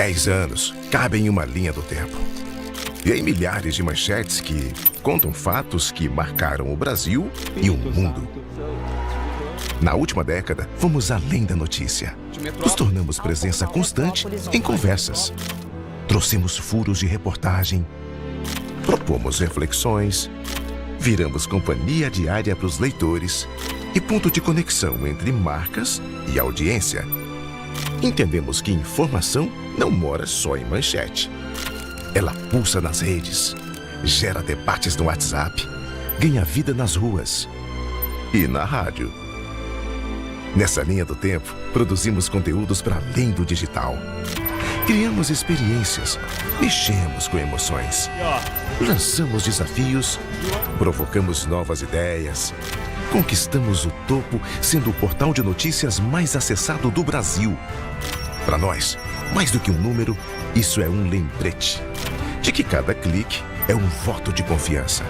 10 anos cabem em uma linha do tempo. E em milhares de manchetes que contam fatos que marcaram o Brasil e o mundo. Na última década, fomos além da notícia. Nos tornamos presença constante em conversas. Trouxemos furos de reportagem. Propomos reflexões. Viramos companhia diária para os leitores e ponto de conexão entre marcas e audiência. Entendemos que informação não mora só em manchete. Ela pulsa nas redes, gera debates no WhatsApp, ganha vida nas ruas e na rádio. Nessa linha do tempo, produzimos conteúdos para além do digital. Criamos experiências, mexemos com emoções, lançamos desafios, provocamos novas ideias, conquistamos o topo, sendo o portal de notícias mais acessado do Brasil. Para nós, mais do que um número, isso é um lembrete de que cada clique é um voto de confiança.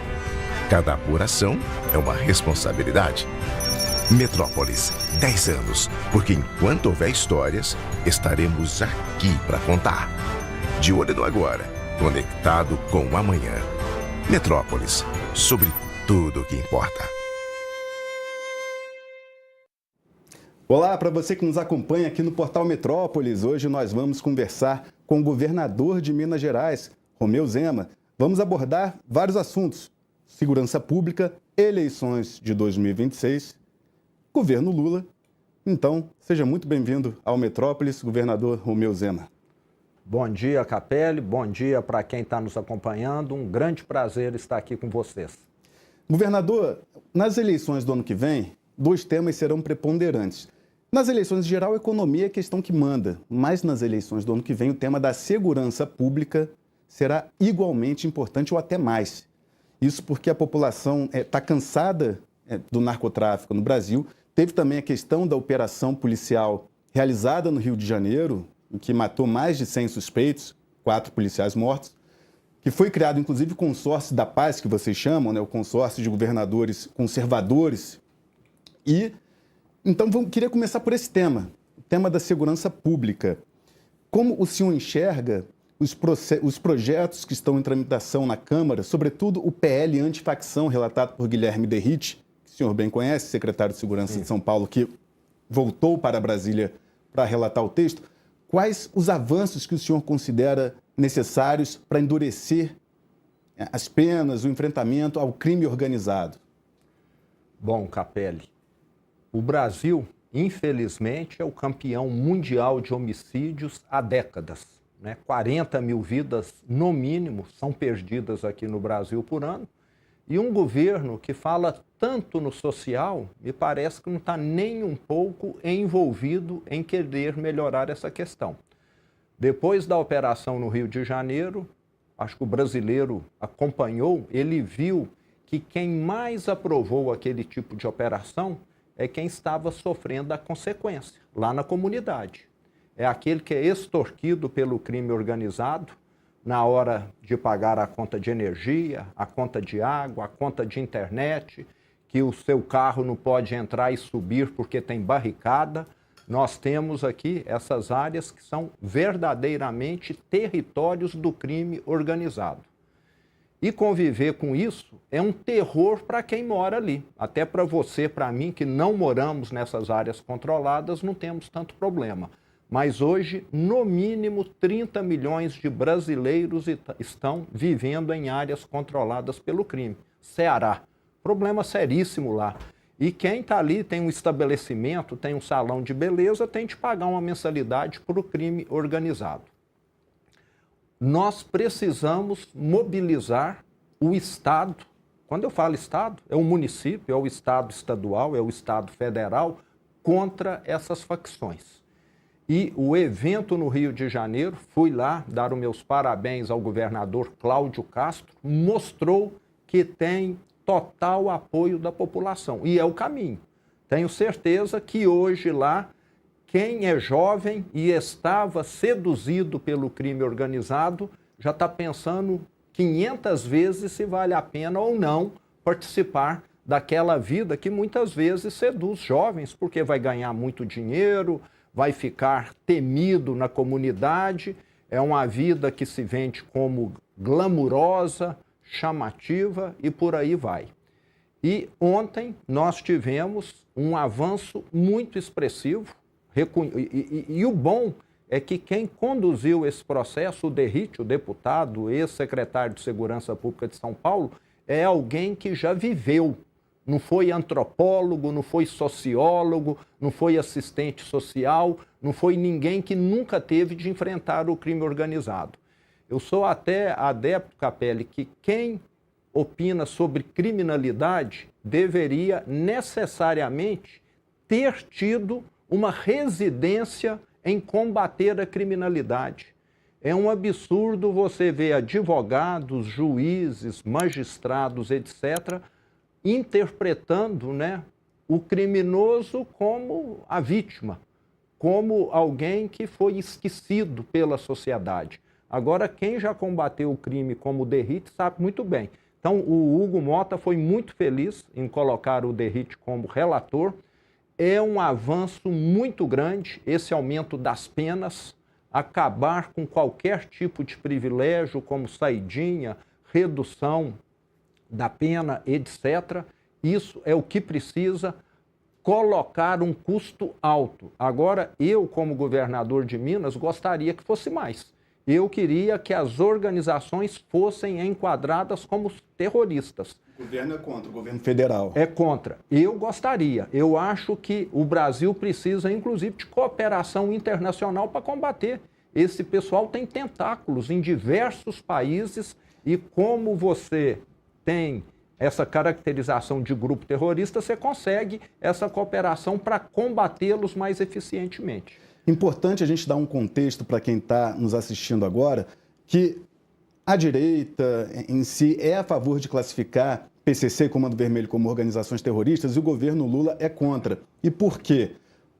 Cada apuração é uma responsabilidade. Metrópolis, 10 anos, porque enquanto houver histórias, estaremos aqui para contar. De olho no agora, conectado com o amanhã. Metrópolis, sobre tudo o que importa. Olá, para você que nos acompanha aqui no Portal Metrópolis. Hoje nós vamos conversar com o governador de Minas Gerais, Romeu Zema. Vamos abordar vários assuntos: segurança pública, eleições de 2026, governo Lula. Então, seja muito bem-vindo ao Metrópolis, governador Romeu Zema. Bom dia, Capelli. Bom dia para quem está nos acompanhando. Um grande prazer estar aqui com vocês. Governador, nas eleições do ano que vem, 2 temas serão preponderantes. Nas eleições em geral, a economia é a questão que manda, mas nas eleições do ano que vem, o tema da segurança pública será igualmente importante ou até mais. Isso porque a população está cansada do narcotráfico no Brasil. Teve também a questão da operação policial realizada no Rio de Janeiro, em que matou mais de 100 suspeitos, 4 policiais mortos, que foi criado, inclusive, o consórcio da paz, que vocês chamam, né, o consórcio de governadores conservadores. E, então, queria começar por esse tema, o tema da segurança pública. Como o senhor enxerga os projetos que estão em tramitação na Câmara, sobretudo o PL antifacção, relatado por Guilherme Derrite, que o senhor bem conhece, secretário de Segurança de São Paulo, que voltou para Brasília para relatar o texto. Quais os avanços que o senhor considera necessários para endurecer as penas, o enfrentamento ao crime organizado? Bom, Capelli, o Brasil, infelizmente, é o campeão mundial de homicídios há décadas. 40 mil vidas, no mínimo, são perdidas aqui no Brasil por ano. E um governo que fala tanto no social, me parece que não está nem um pouco envolvido em querer melhorar essa questão. Depois da operação no Rio de Janeiro, acho que o brasileiro acompanhou, ele viu que quem mais aprovou aquele tipo de operação é quem estava sofrendo a consequência, lá na comunidade. É aquele que é extorquido pelo crime organizado na hora de pagar a conta de energia, a conta de água, a conta de internet, que o seu carro não pode entrar e subir porque tem barricada. Nós temos aqui essas áreas que são verdadeiramente territórios do crime organizado. E conviver com isso é um terror para quem mora ali. Até para você, para mim, que não moramos nessas áreas controladas, não temos tanto problema. Mas hoje, no mínimo, 30 milhões de brasileiros estão vivendo em áreas controladas pelo crime. Ceará, problema seríssimo lá. E quem está ali tem um estabelecimento, tem um salão de beleza, tem de pagar uma mensalidade para o crime organizado. Nós precisamos mobilizar o Estado. Quando eu falo Estado, é o município, é o Estado estadual, é o Estado federal, contra essas facções. E o evento no Rio de Janeiro, fui lá dar os meus parabéns ao governador Cláudio Castro, mostrou que tem total apoio da população. E é o caminho. Tenho certeza que hoje lá, quem é jovem e estava seduzido pelo crime organizado, já está pensando 500 vezes se vale a pena ou não participar daquela vida que muitas vezes seduz jovens, porque vai ganhar muito dinheiro, vai ficar temido na comunidade É uma vida que se vende como glamurosa, chamativa e por aí vai. E ontem nós tivemos um avanço muito expressivo e o bom é que quem conduziu esse processo, o Derrite, o deputado, ex-secretário de Segurança Pública de São Paulo, é alguém que já viveu. Não foi antropólogo, não foi sociólogo, não foi assistente social, não foi ninguém que nunca teve de enfrentar o crime organizado. Eu sou até adepto, Capelli, que quem opina sobre criminalidade deveria necessariamente ter tido uma residência em combater a criminalidade. É um absurdo você ver advogados, juízes, magistrados, etc., interpretando, né, o criminoso como a vítima, como alguém que foi esquecido pela sociedade. Agora, quem já combateu o crime como o Derrite sabe muito bem. Então, o Hugo Mota foi muito feliz em colocar o Derrite como relator. É um avanço muito grande esse aumento das penas, acabar com qualquer tipo de privilégio, como saidinha, redução da pena, etc. Isso é o que precisa colocar um custo alto. Agora, eu, como governador de Minas, gostaria que fosse mais. Eu queria que as organizações fossem enquadradas como terroristas. O governo é contra, o governo federal. É contra. Eu gostaria. Eu acho que o Brasil precisa, inclusive, de cooperação internacional para combater. Esse pessoal tem tentáculos em diversos países e como você tem essa caracterização de grupo terrorista, você consegue essa cooperação para combatê-los mais eficientemente. Importante a gente dar um contexto para quem está nos assistindo agora, que a direita em si é a favor de classificar PCC e Comando Vermelho como organizações terroristas e o governo Lula é contra. E por quê?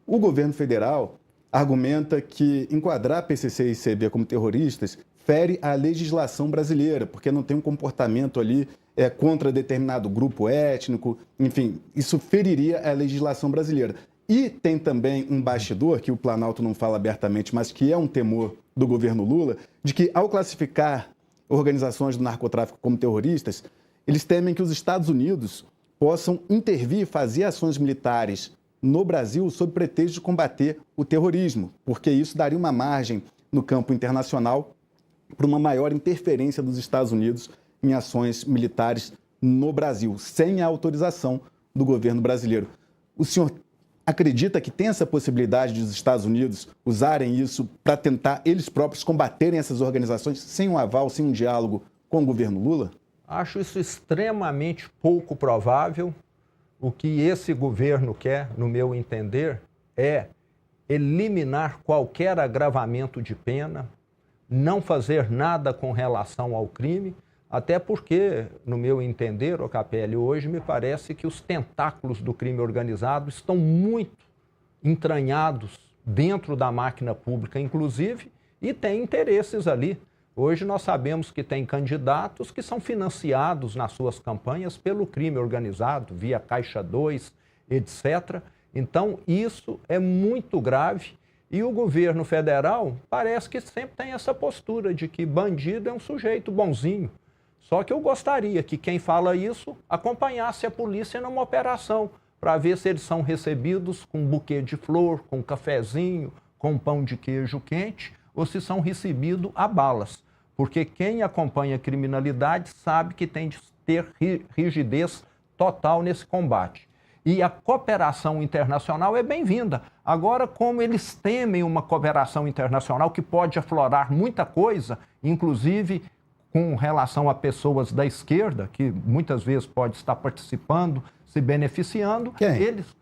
O governo federal argumenta que enquadrar PCC e CB como terroristas fere a legislação brasileira, porque não tem um comportamento ali contra determinado grupo étnico, enfim, isso feriria a legislação brasileira. E tem também um bastidor, que o Planalto não fala abertamente, mas que é um temor do governo Lula, de que ao classificar organizações do narcotráfico como terroristas, eles temem que os Estados Unidos possam intervir e fazer ações militares no Brasil sob pretexto de combater o terrorismo, porque isso daria uma margem no campo internacional para uma maior interferência dos Estados Unidos em ações militares no Brasil, sem a autorização do governo brasileiro. O senhor acredita que tem essa possibilidade de os Estados Unidos usarem isso para tentar eles próprios combaterem essas organizações sem um aval, sem um diálogo com o governo Lula? Acho isso extremamente pouco provável. O que esse governo quer, no meu entender, é eliminar qualquer agravamento de pena, não fazer nada com relação ao crime, até porque, no meu entender, ô Capelli, hoje me parece que os tentáculos do crime organizado estão muito entranhados dentro da máquina pública, inclusive, e tem interesses ali. Hoje nós sabemos que tem candidatos que são financiados nas suas campanhas pelo crime organizado, via Caixa 2, etc. Então, isso é muito grave e o governo federal parece que sempre tem essa postura de que bandido é um sujeito bonzinho. Só que eu gostaria que quem fala isso acompanhasse a polícia numa operação para ver se eles são recebidos com um buquê de flor, com um cafezinho, com pão de queijo quente, ou se são recebidos a balas. Porque quem acompanha a criminalidade sabe que tem de ter rigidez total nesse combate. E a cooperação internacional é bem-vinda. Agora, como eles temem uma cooperação internacional que pode aflorar muita coisa, inclusive com relação a pessoas da esquerda, que muitas vezes pode estar participando, se beneficiando, eles...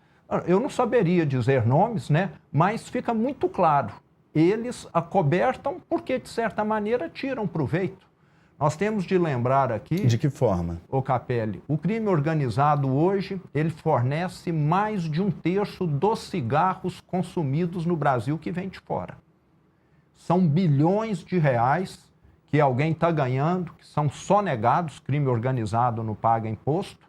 Eu não saberia dizer nomes, né? Mas fica muito claro. Eles acobertam porque, de certa maneira, tiram proveito. Nós temos de lembrar aqui... De que forma? Ô Capelli, o crime organizado hoje, ele fornece mais de 1/3 dos cigarros consumidos no Brasil que vem de fora. São bilhões de reais que alguém está ganhando, que são sonegados, crime organizado não paga imposto,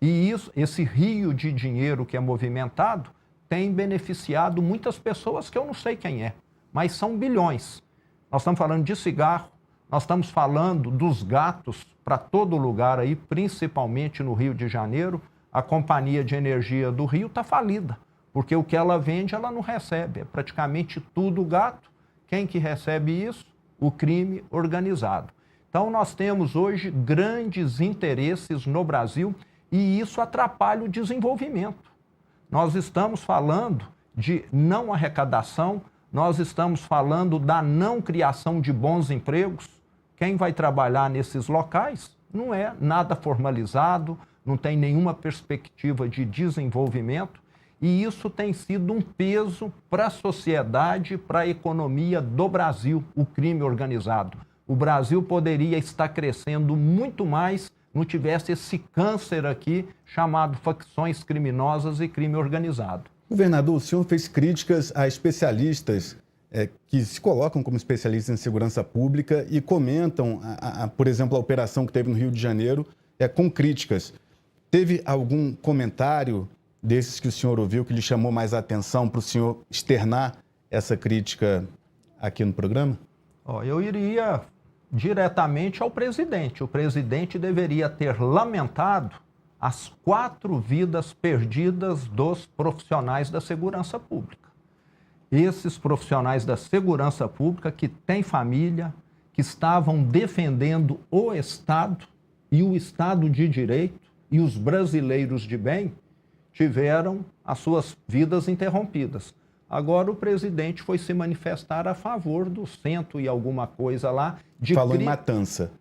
e esse rio de dinheiro que é movimentado tem beneficiado muitas pessoas que eu não sei quem é, mas são bilhões. nós estamos falando de cigarro, nós estamos falando dos gatos para todo lugar aí, principalmente no Rio de Janeiro. A Companhia de Energia do Rio está falida, porque o que ela vende, ela não recebe. É praticamente tudo gato. Quem que recebe isso? O crime organizado. Então, nós temos hoje grandes interesses no Brasil e isso atrapalha o desenvolvimento. Nós estamos falando de não arrecadação, nós estamos falando da não criação de bons empregos. Quem vai trabalhar nesses locais não é nada formalizado, não tem nenhuma perspectiva de desenvolvimento, e isso tem sido um peso para a sociedade, para a economia do Brasil, o crime organizado. O Brasil poderia estar crescendo muito mais não tivesse esse câncer aqui chamado facções criminosas e crime organizado. Governador, o senhor fez críticas a especialistas que se colocam como especialistas em segurança pública e comentam, por exemplo, a operação que teve no Rio de Janeiro, com críticas. Teve algum comentário desses que o senhor ouviu que lhe chamou mais a atenção para o senhor externar essa crítica aqui no programa? Eu iria diretamente ao presidente. O presidente deveria ter lamentado as 4 vidas perdidas dos profissionais da segurança pública. Esses profissionais da segurança pública que têm família, que estavam defendendo o Estado e o Estado de Direito e os brasileiros de bem, tiveram as suas vidas interrompidas. Agora o presidente foi se manifestar a favor do cento e alguma coisa lá. Falou em matança.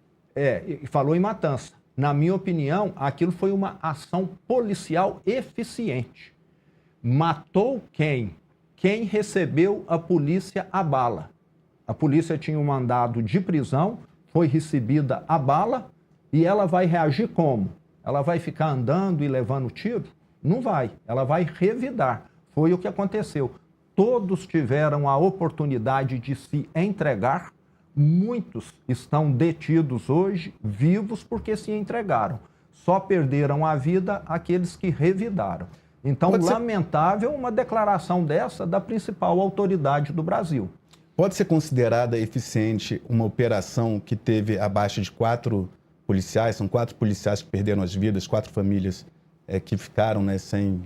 Falou em matança. Na minha opinião, aquilo foi uma ação policial eficiente. Matou quem? Quem recebeu a polícia a bala. A polícia tinha um mandado de prisão, foi recebida a bala e ela vai reagir como? Ela vai ficar andando e levando tiro? Não vai. Ela vai revidar. Foi o que aconteceu. Todos tiveram a oportunidade de se entregar. Muitos estão detidos hoje, vivos, porque se entregaram. Só perderam a vida aqueles que revidaram. Então, lamentável uma declaração dessa da principal autoridade do Brasil. Pode ser considerada eficiente uma operação que teve abaixo de 4 policiais? São 4 policiais que perderam as vidas, 4 famílias que ficaram, né, sem...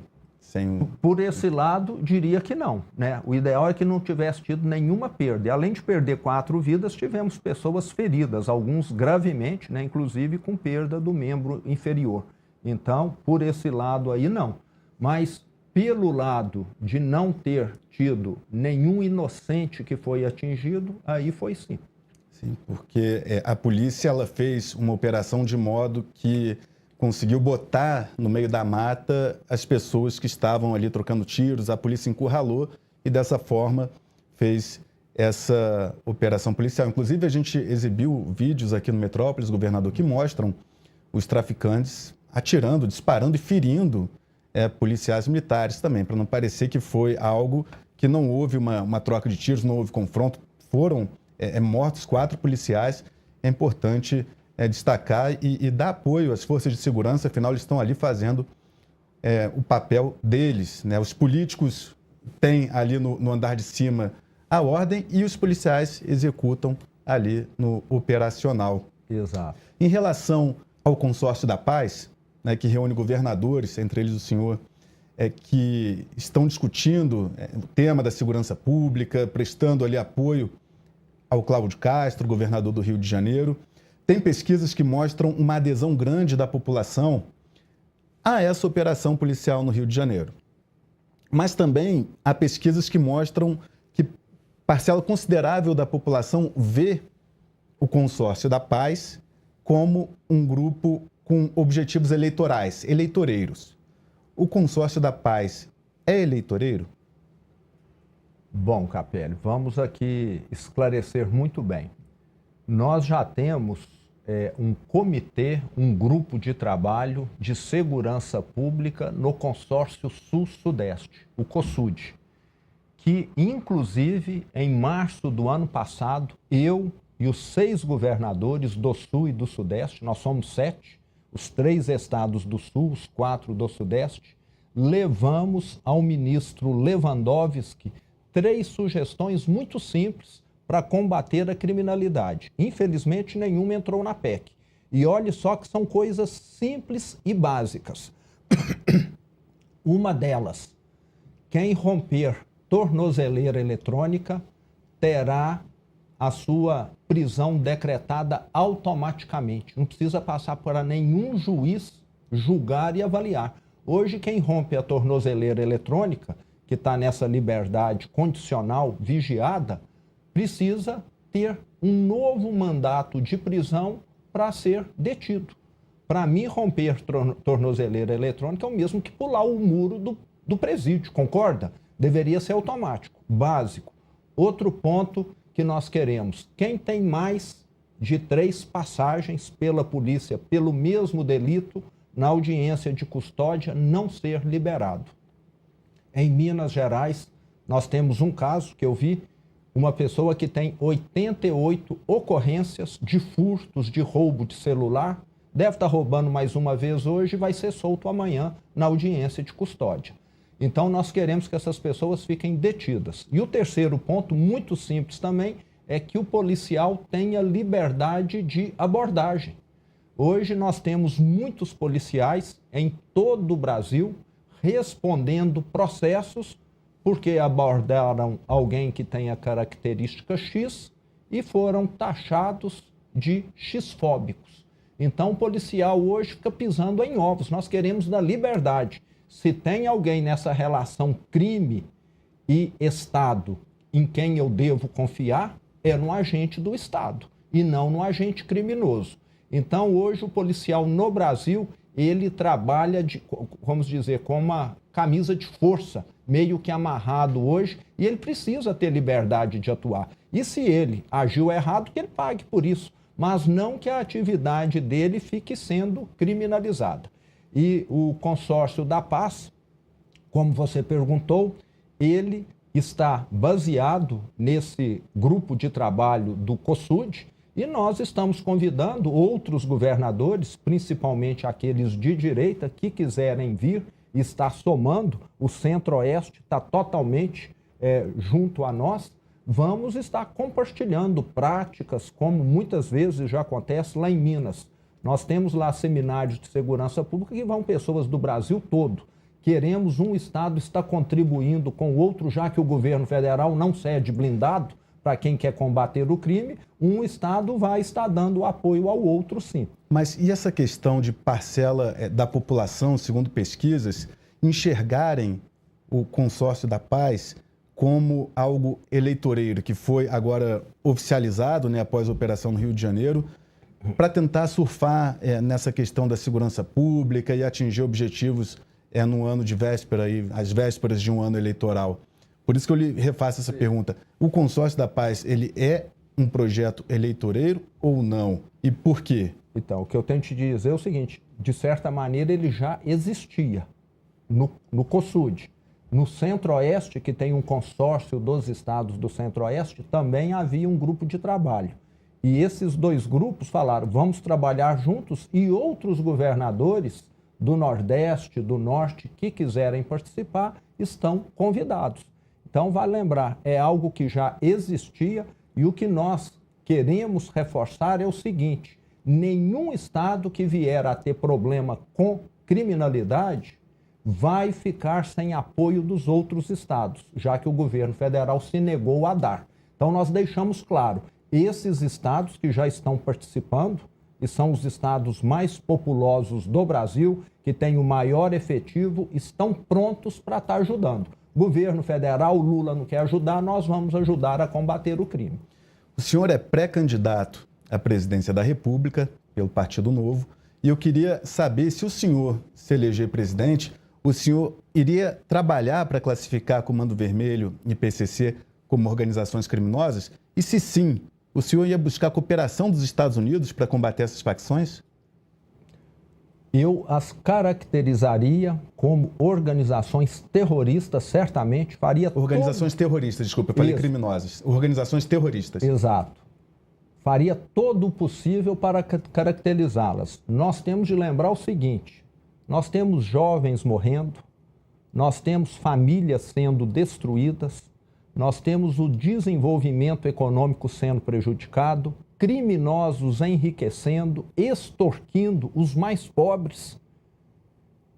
Por esse lado, diria que não, né? O ideal é que não tivesse tido nenhuma perda. E, além de perder 4 vidas, tivemos pessoas feridas, alguns gravemente, né? Inclusive com perda do membro inferior. Então, por esse lado aí, não. Mas, pelo lado de não ter tido nenhum inocente que foi atingido, aí foi sim. Sim, porque a polícia ela fez uma operação de modo que conseguiu botar no meio da mata as pessoas que estavam ali trocando tiros, a polícia encurralou e dessa forma fez essa operação policial. Inclusive, a gente exibiu vídeos aqui no Metrópolis, governador, que mostram os traficantes atirando, disparando e ferindo policiais militares também, para não parecer que foi algo que não houve uma troca de tiros, não houve confronto. Foram mortos 4 policiais. É importante destacar e dar apoio às forças de segurança, afinal eles estão ali fazendo o papel deles, né? Os políticos têm ali no andar de cima a ordem e os policiais executam ali no operacional. Exato. Em relação ao Consórcio da Paz, né, que reúne governadores, entre eles o senhor, que estão discutindo o tema da segurança pública, prestando ali apoio ao Cláudio Castro, governador do Rio de Janeiro. Tem pesquisas que mostram uma adesão grande da população a essa operação policial no Rio de Janeiro. Mas também há pesquisas que mostram que parcela considerável da população vê o Consórcio da Paz como um grupo com objetivos eleitorais, eleitoreiros. O Consórcio da Paz é eleitoreiro? Bom, Capelli, vamos aqui esclarecer muito bem. Nós já temos um comitê, um grupo de trabalho de segurança pública no Consórcio Sul-Sudeste, o COSUD, que, inclusive, em março do ano passado, eu e os 6 governadores do Sul e do Sudeste, nós somos 7, os 3 estados do Sul, os 4 do Sudeste, levamos ao ministro Lewandowski 3 sugestões muito simples para combater a criminalidade. Infelizmente, nenhuma entrou na PEC. E olhe só que são coisas simples e básicas. Uma delas, quem romper tornozeleira eletrônica terá a sua prisão decretada automaticamente. Não precisa passar por nenhum juiz julgar e avaliar. Hoje, quem rompe a tornozeleira eletrônica, que está nessa liberdade condicional, vigiada, precisa ter um novo mandato de prisão para ser detido. Para mim, romper tornozeleira eletrônica é o mesmo que pular o muro do presídio, concorda? Deveria ser automático, básico. Outro ponto que nós queremos, quem tem mais de 3 passagens pela polícia pelo mesmo delito, na audiência de custódia, não ser liberado. Em Minas Gerais, nós temos um caso que eu vi, uma pessoa que tem 88 ocorrências de furtos, de roubo de celular, deve estar roubando mais uma vez hoje e vai ser solto amanhã na audiência de custódia. Então, nós queremos que essas pessoas fiquem detidas. E o terceiro ponto, muito simples também, é que o policial tenha liberdade de abordagem. Hoje nós temos muitos policiais em todo o Brasil respondendo processos porque abordaram alguém que tem a característica X e foram taxados de X-fóbicos. Então o policial hoje fica pisando em ovos. Nós queremos da liberdade. Se tem alguém nessa relação crime e Estado em quem eu devo confiar, é no agente do Estado e não no agente criminoso. Então, hoje, o policial no Brasil, ele trabalha, vamos dizer, com uma camisa de força, meio que amarrado hoje, e ele precisa ter liberdade de atuar. E se ele agiu errado, que ele pague por isso, mas não que a atividade dele fique sendo criminalizada. E o Consórcio da Paz, como você perguntou, ele está baseado nesse grupo de trabalho do COSUD, e nós estamos convidando outros governadores, principalmente aqueles de direita, que quiserem vir e estar somando. O Centro-Oeste está totalmente junto a nós. Vamos estar compartilhando práticas, como muitas vezes já acontece lá em Minas. Nós temos lá seminários de segurança pública que vão pessoas do Brasil todo. Queremos um Estado estar contribuindo com o outro, já que o governo federal não cede blindado para quem quer combater o crime, um Estado vai estar dando apoio ao outro, sim. Mas e essa questão de parcela da população, segundo pesquisas, enxergarem o Consórcio da Paz como algo eleitoreiro, que foi agora oficializado, né, após a operação no Rio de Janeiro, para tentar surfar nessa questão da segurança pública e atingir objetivos no ano de véspera, às vésperas de um ano eleitoral? Por isso que eu lhe refaço essa pergunta. O Consórcio da Paz, ele é um projeto eleitoreiro ou não? E por quê? Então, o que eu tenho te dizer é o seguinte, de certa maneira ele já existia no COSUD. No Centro-Oeste, que tem um consórcio dos estados do Centro-Oeste, também havia um grupo de trabalho. E esses 2 grupos falaram, vamos trabalhar juntos, e outros governadores do Nordeste, do Norte, que quiserem participar, estão convidados. Então, vale lembrar, é algo que já existia, e o que nós queremos reforçar é o seguinte, nenhum estado que vier a ter problema com criminalidade vai ficar sem apoio dos outros estados, já que o governo federal se negou a dar. Então, nós deixamos claro, esses estados que já estão participando, e são os estados mais populosos do Brasil, que têm o maior efetivo, estão prontos para estar ajudando. Governo federal, Lula não quer ajudar, nós vamos ajudar a combater o crime. O senhor é pré-candidato à presidência da República pelo Partido Novo e eu queria saber se o senhor se eleger presidente, o senhor iria trabalhar para classificar Comando Vermelho e PCC como organizações criminosas? E se sim, o senhor ia buscar a cooperação dos Estados Unidos para combater essas facções? Eu as caracterizaria como organizações terroristas, certamente faria... Organizações terroristas, desculpa, eu falei criminosas. Organizações terroristas. Exato. Faria todo o possível para caracterizá-las. Nós temos de lembrar o seguinte, nós temos jovens morrendo, nós temos famílias sendo destruídas, nós temos o desenvolvimento econômico sendo prejudicado, criminosos enriquecendo, extorquindo os mais pobres.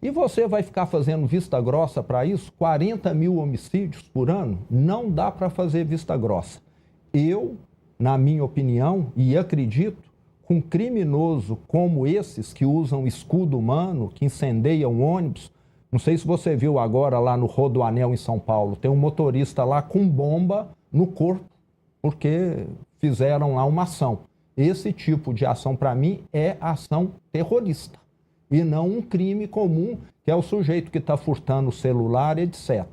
E você vai ficar fazendo vista grossa para isso? 40 mil homicídios por ano? Não dá para fazer vista grossa. Eu, na minha opinião, e acredito, com criminoso como esses que usam escudo humano, que incendeiam ônibus, não sei se você viu agora lá no Rodoanel em São Paulo, tem um motorista lá com bomba no corpo, porque fizeram lá uma ação. Esse tipo de ação, para mim, é ação terrorista e não um crime comum, que é o sujeito que está furtando o celular, etc.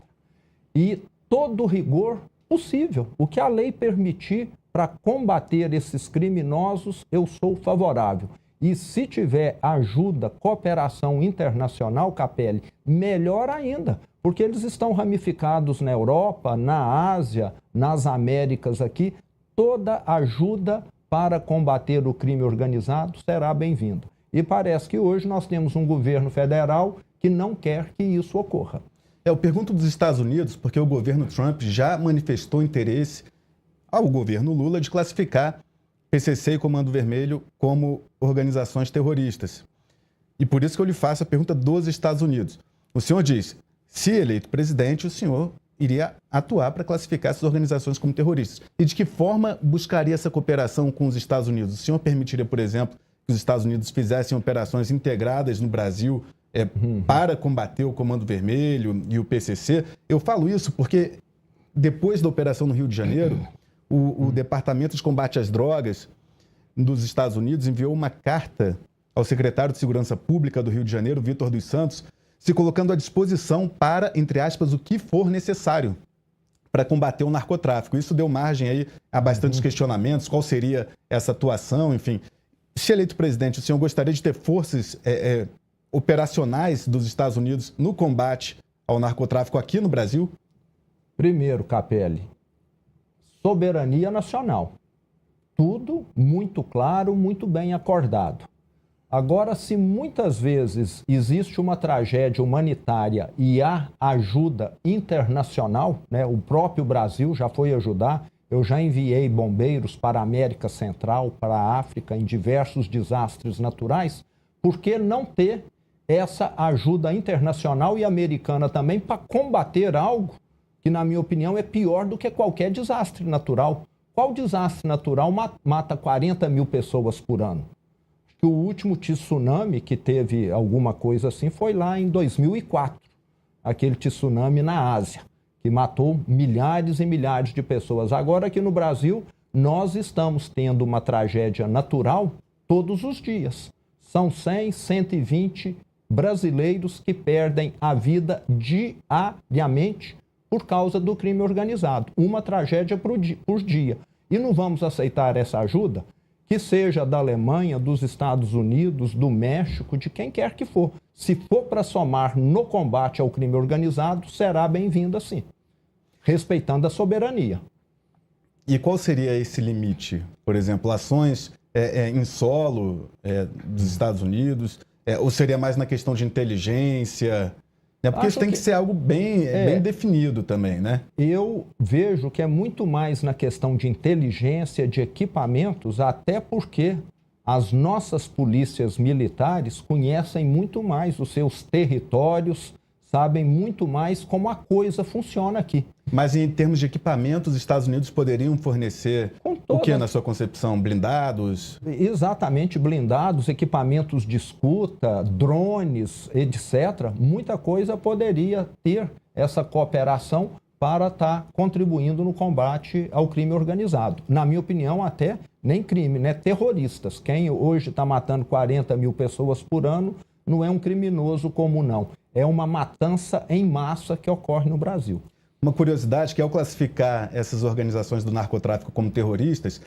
E todo rigor possível, o que a lei permitir para combater esses criminosos, eu sou favorável. E se tiver ajuda, cooperação internacional, Capelli, melhor ainda, porque eles estão ramificados na Europa, na Ásia, nas Américas aqui. Toda ajuda para combater o crime organizado será bem-vinda. E parece que hoje nós temos um governo federal que não quer que isso ocorra. Eu pergunto dos Estados Unidos, porque o governo Trump já manifestou interesse ao governo Lula de classificar PCC e Comando Vermelho como organizações terroristas. E por isso que eu lhe faço a pergunta dos Estados Unidos. O senhor diz, se eleito presidente, o senhor iria atuar para classificar essas organizações como terroristas. E de que forma buscaria essa cooperação com os Estados Unidos? O senhor permitiria, por exemplo, que os Estados Unidos fizessem operações integradas no Brasil para combater o Comando Vermelho e o PCC? Eu falo isso porque depois da operação no Rio de Janeiro, o Departamento de Combate às Drogas dos Estados Unidos enviou uma carta ao secretário de Segurança Pública do Rio de Janeiro, Vitor dos Santos, se colocando à disposição para, entre aspas, o que for necessário para combater o narcotráfico. Isso deu margem aí a bastantes questionamentos, qual seria essa atuação, enfim. Se eleito presidente, o senhor gostaria de ter forças operacionais dos Estados Unidos no combate ao narcotráfico aqui no Brasil? Primeiro, Capelli, soberania nacional. Tudo muito claro, muito bem acordado. Agora, se muitas vezes existe uma tragédia humanitária e há ajuda internacional, né, o próprio Brasil já foi ajudar, eu já enviei bombeiros para a América Central, para a África, em diversos desastres naturais, por que não ter essa ajuda internacional e americana também para combater algo que, na minha opinião, é pior do que qualquer desastre natural? Qual desastre natural mata 40 mil pessoas por ano? O último tsunami que teve alguma coisa assim foi lá em 2004, aquele tsunami na Ásia, que matou milhares e milhares de pessoas. Agora aqui no Brasil, nós estamos tendo uma tragédia natural todos os dias. São 100, 120 brasileiros que perdem a vida diariamente por causa do crime organizado. Uma tragédia por dia. E não vamos aceitar essa ajuda? Que seja da Alemanha, dos Estados Unidos, do México, de quem quer que for. Se for para somar no combate ao crime organizado, será bem-vinda sim, respeitando a soberania. E qual seria esse limite? Por exemplo, ações em solo dos Estados Unidos? Ou seria mais na questão de inteligência? Porque isso tem que ser algo bem definido também, né? Eu vejo que é muito mais na questão de inteligência, de equipamentos, até porque as nossas polícias militares conhecem muito mais os seus territórios, sabem muito mais como a coisa funciona aqui. Mas em termos de equipamentos, os Estados Unidos poderiam fornecer o que na sua concepção? Blindados? Exatamente, blindados, equipamentos de escuta, drones, etc. Muita coisa poderia ter essa cooperação para estar contribuindo no combate ao crime organizado. Na minha opinião, até nem crime, né? Terroristas. Quem hoje está matando 40 mil pessoas por ano não é um criminoso comum, não. É uma matança em massa que ocorre no Brasil. Uma curiosidade que, ao classificar essas organizações do narcotráfico como terroristas,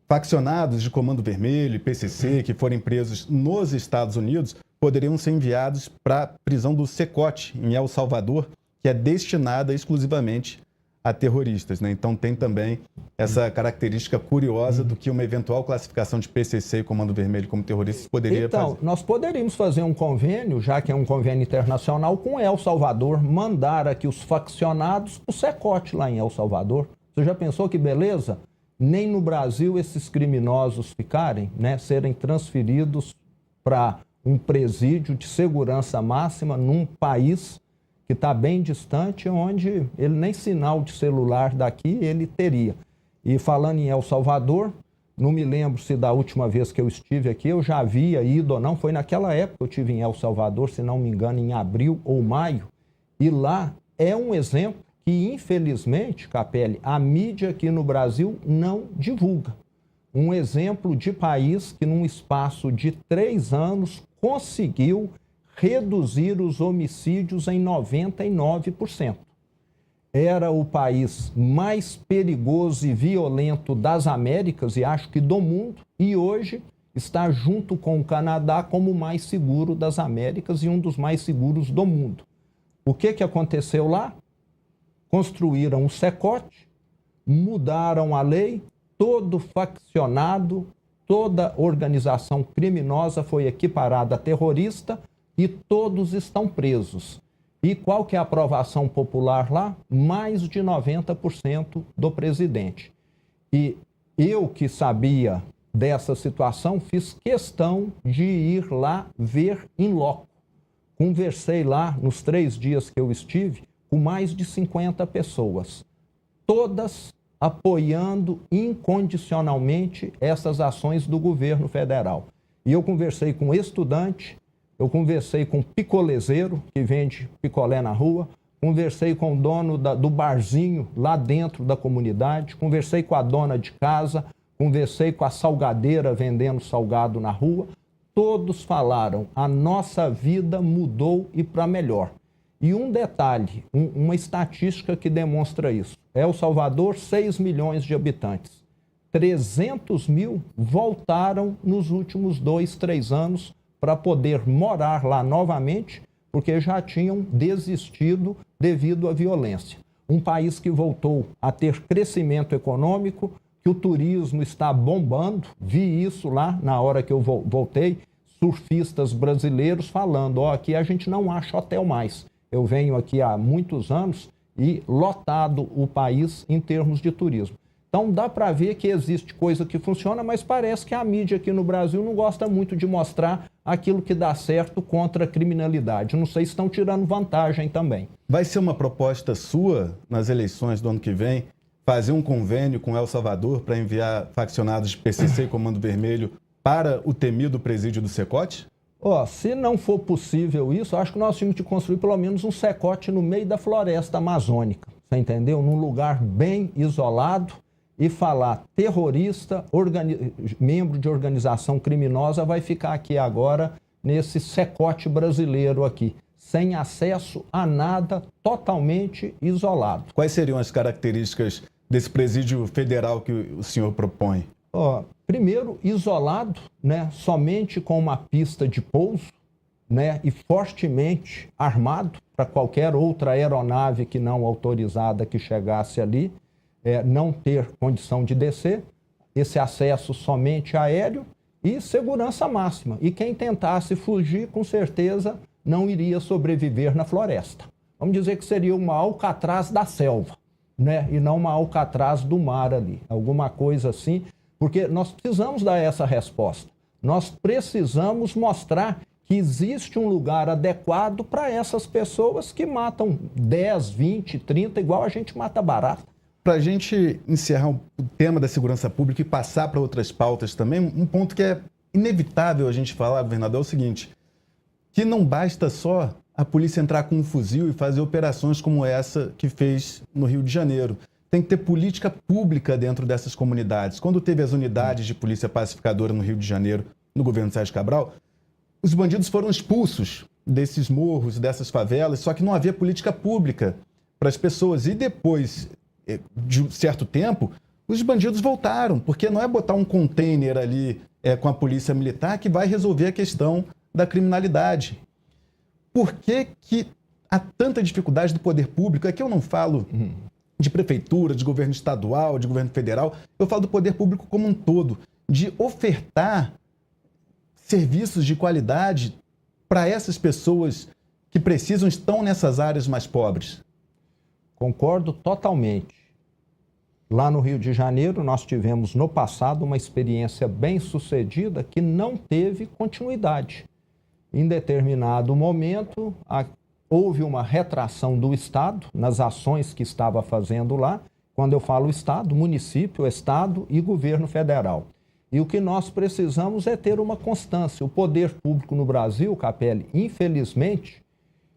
faccionados de Comando Vermelho e PCC que forem presos nos Estados Unidos poderiam ser enviados para a prisão do Cecote, em El Salvador, que é destinada exclusivamente a terroristas, né? Então tem também essa característica curiosa do que uma eventual classificação de PCC e Comando Vermelho como terroristas poderia fazer. Então, nós poderíamos fazer um convênio, já que é um convênio internacional, com El Salvador, mandar aqui os faccionados para o Secote lá em El Salvador. Você já pensou que beleza? Nem no Brasil esses criminosos ficarem, né, serem transferidos para um presídio de segurança máxima num país que está bem distante, onde ele nem sinal de celular daqui ele teria. E falando em El Salvador, não me lembro se da última vez que eu estive aqui eu já havia ido ou não, foi naquela época que eu estive em El Salvador, se não me engano, em abril ou maio, e lá é um exemplo que, infelizmente, Capelli, a mídia aqui no Brasil não divulga. Um exemplo de país que, num espaço de 3 anos, conseguiu reduzir os homicídios em 99%. Era o país mais perigoso e violento das Américas, e acho que do mundo, e hoje está junto com o Canadá como o mais seguro das Américas e um dos mais seguros do mundo. O que aconteceu lá? Construíram o Secote, mudaram a lei, todo faccionado, toda organização criminosa foi equiparada a terrorista e todos estão presos. E qual que é a aprovação popular lá? Mais de 90% do presidente. E eu que sabia dessa situação, fiz questão de ir lá ver in loco. Conversei lá, nos 3 dias que eu estive, com mais de 50 pessoas, todas apoiando incondicionalmente essas ações do governo federal. E eu conversei com estudante, eu conversei com picolezeiro, que vende picolé na rua, conversei com o dono do barzinho lá dentro da comunidade, conversei com a dona de casa, conversei com a salgadeira vendendo salgado na rua. Todos falaram, a nossa vida mudou e para melhor. E um detalhe, uma estatística que demonstra isso. El Salvador, 6 milhões de habitantes. 300 mil voltaram nos últimos 2, 3 anos para poder morar lá novamente, porque já tinham desistido devido à violência. Um país que voltou a ter crescimento econômico, que o turismo está bombando, vi isso lá na hora que eu voltei, surfistas brasileiros falando, aqui a gente não acha hotel mais. Eu venho aqui há muitos anos e lotado o país em termos de turismo. Então dá para ver que existe coisa que funciona, mas parece que a mídia aqui no Brasil não gosta muito de mostrar aquilo que dá certo contra a criminalidade. Não sei se estão tirando vantagem também. Vai ser uma proposta sua, nas eleições do ano que vem, fazer um convênio com El Salvador para enviar faccionados de PCC e Comando Vermelho para o temido presídio do Secote? Se não for possível isso, acho que nós tínhamos de construir pelo menos um Secote no meio da floresta amazônica, você entendeu? Num lugar bem isolado e falar terrorista, membro de organização criminosa vai ficar aqui agora nesse Secote brasileiro aqui, sem acesso a nada, totalmente isolado. Quais seriam as características desse presídio federal que o senhor propõe? Primeiro, isolado, né, somente com uma pista de pouso, né, e fortemente armado para qualquer outra aeronave que não autorizada que chegasse ali, não ter condição de descer, esse acesso somente aéreo e segurança máxima. E quem tentasse fugir, com certeza, não iria sobreviver na floresta. Vamos dizer que seria uma Alcatraz da selva, né, e não uma Alcatraz do mar ali, alguma coisa assim. Porque nós precisamos dar essa resposta. Nós precisamos mostrar que existe um lugar adequado para essas pessoas que matam 10, 20, 30, igual a gente mata barata. Para a gente encerrar o tema da segurança pública e passar para outras pautas também, um ponto que é inevitável a gente falar, governador, é o seguinte, que não basta só a polícia entrar com um fuzil e fazer operações como essa que fez no Rio de Janeiro. Tem que ter política pública dentro dessas comunidades. Quando teve as unidades de polícia pacificadora no Rio de Janeiro, no governo Sérgio Cabral, os bandidos foram expulsos desses morros, dessas favelas, só que não havia política pública para as pessoas. E depois de um certo tempo, os bandidos voltaram, porque não é botar um container ali com a polícia militar que vai resolver a questão da criminalidade. Por que há tanta dificuldade do poder público? Aqui eu não falo de prefeitura, de governo estadual, de governo federal, eu falo do poder público como um todo, de ofertar serviços de qualidade para essas pessoas que precisam, estão nessas áreas mais pobres? Concordo totalmente. Lá no Rio de Janeiro, nós tivemos no passado uma experiência bem-sucedida que não teve continuidade. Em determinado momento, houve uma retração do Estado nas ações que estava fazendo lá. Quando eu falo Estado, município, Estado e governo federal. E o que nós precisamos é ter uma constância. O poder público no Brasil, Capelli, infelizmente,